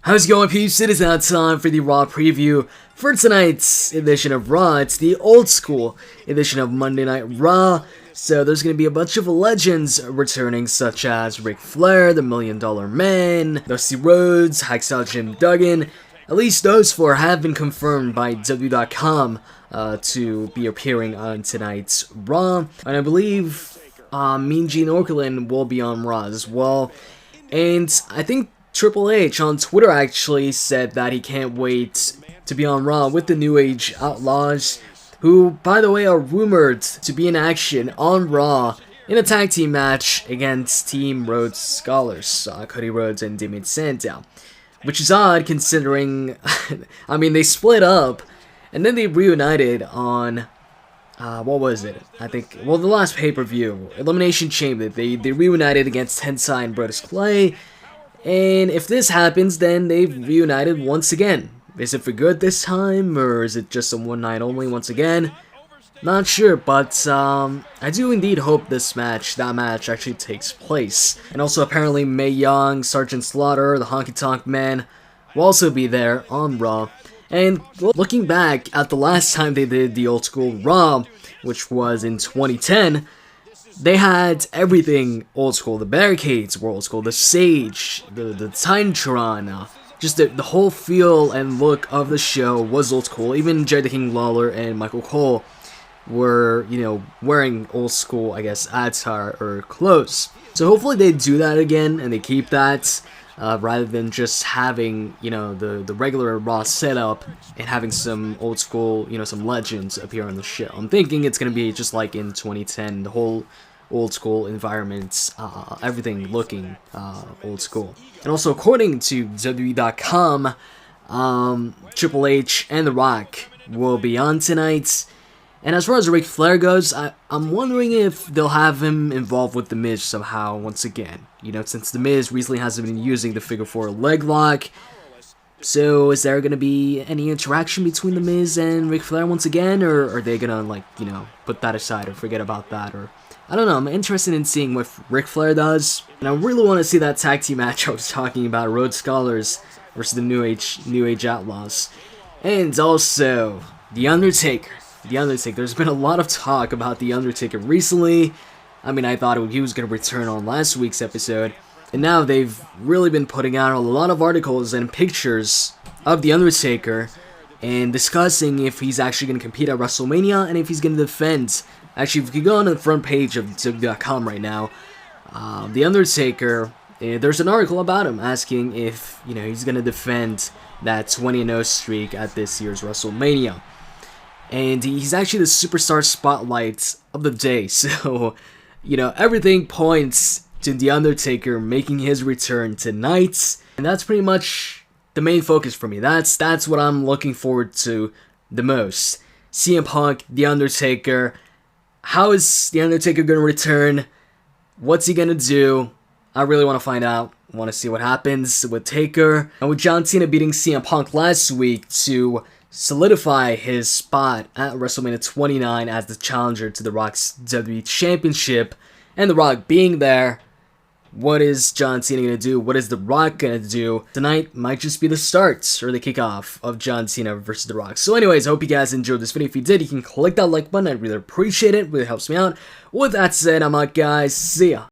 How's it going, peeps? It is now time for the Raw preview for tonight's edition of Raw. It's the old school edition of Monday Night Raw. So there's going to be a bunch of legends returning, such as Ric Flair, the $1 Million Man, Dusty Rhodes, Hacksaw Jim Duggan. At least those four have been confirmed by WWE.com to be appearing on tonight's Raw. And I believe Mean Gene Okerlund will be on Raw as well. And I think Triple H on Twitter actually said that he can't wait to be on Raw with the New Age Outlaws, who, by the way, are rumored to be in action on Raw in a tag team match against Team Rhodes Scholars, Cody Rhodes and Damien Sandow. Which is odd considering, I mean, they split up and then they reunited on, what was it? I think, well, the last pay-per-view, Elimination Chamber. They reunited against Tensai and Brodus Clay. And if this happens, then they've reunited once again. Is it for good this time, or is it just a one night only once again? Not sure, but I do indeed hope that match actually takes place. And also apparently Mae Young, Sergeant Slaughter, the Honky Tonk Man will also be there on Raw. And looking back at the last time they did the old school Raw, which was in 2010, they had everything old school. The barricades were old school, the stage, the Titantron, just the whole feel and look of the show was old school. Even Jerry the King Lawler and Michael Cole were, you know, wearing old school, I guess, attire or clothes. So hopefully they do that again and they keep that, rather than just having, you know, the regular Raw setup and having some old school, you know, some legends appear on the show. I'm thinking it's gonna be just like in 2010, the whole old school environments, everything looking old school. And also, according to WWE.com, Triple H and The Rock will be on tonight. And as far as Ric Flair goes, I'm wondering if they'll have him involved with The Miz somehow once again. You know, since The Miz recently hasn't been using the Figure 4 leg lock. So is there going to be any interaction between The Miz and Ric Flair once again? Or are they going to, like, you know, put that aside or forget about that? Or I don't know, I'm interested in seeing what Ric Flair does. And I really want to see that tag team match I was talking about, Rhodes Scholars versus the New Age Outlaws. And also, The Undertaker. There's been a lot of talk about The Undertaker recently. I mean, I thought he was going to return on last week's episode. And now they've really been putting out a lot of articles and pictures of The Undertaker and discussing if he's actually going to compete at WrestleMania and if he's going to defend. Actually, if you go on the front page of WWE.com right now, The Undertaker, there's an article about him asking if, you know, he's going to defend that 20-0 streak at this year's WrestleMania. And he's actually the superstar spotlight of the day. So, you know, everything points to The Undertaker making his return tonight. And that's pretty much the main focus for me. That's what I'm looking forward to the most. CM Punk, The Undertaker. How is The Undertaker going to return? What's he going to do? I really want to find out. I want to see what happens with Taker. And with John Cena beating CM Punk last week to solidify his spot at WrestleMania 29 as the challenger to The Rock's WWE Championship, and The Rock being there, what is John Cena going to do? What is The Rock going to do? Tonight might just be the start or the kickoff of John Cena versus The Rock. So anyways, I hope you guys enjoyed this video. If you did, you can click that like button. I'd really appreciate it. It really helps me out. With that said, I'm out, guys. See ya.